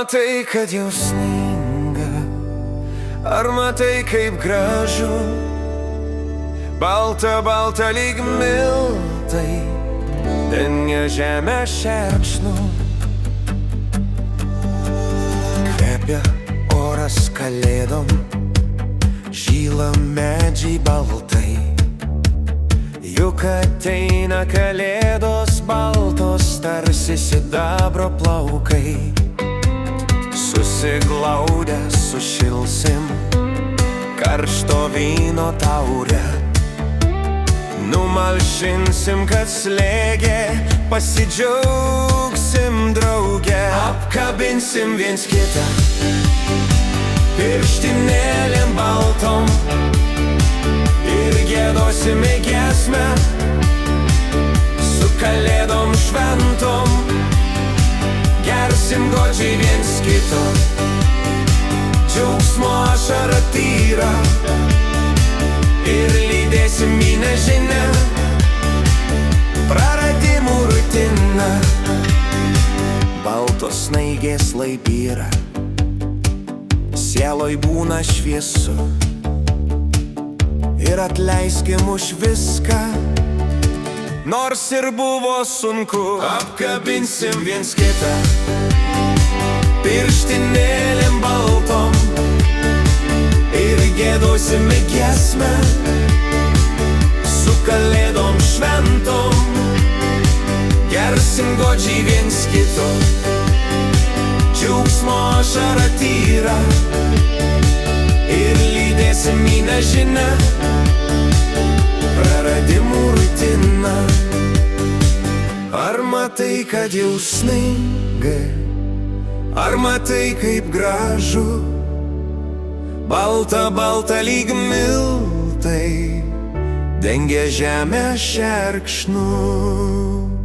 matai, kad jau sninga? Ar matai, kaip gražu? Balta, balta lyg miltai dengia žemę šerkšnų. Kvepia oras kalėdom, žyla medžiai baltai. Juk ateina kalėdos baltos, tarsi sidabro plaukai. Susiglaudę sušilsim karšto vyno taurę. Numalšinsim, kad slėgė, pasidžiaugsim drauge. Apkabinsim viens kitą pirštinėlėm baltom ir giedosime giesmę su kalėdom šventom. Gersim godžiai viens kito džiaugsmo ašarą tyrą ir lydėsim į nežinią praradimų rutiną. Baltos snaigės laibyra, sieloj būna šviesu. Ir atleiskim už viską, nors ir buvo sunku. Apkabinsim viens kitą pirštinėlėm baltom ir giedosime giesmę su kalėdom šventom. Gersim godžiai viens kito džiaugsmo ašarą tyrą ir lydėsim į nežinią praradimų rutiną. Ar matai, kad jau sninga? Ar matai, kaip gražu? Balta, balta lyg miltai dengia žemę šerkšnų.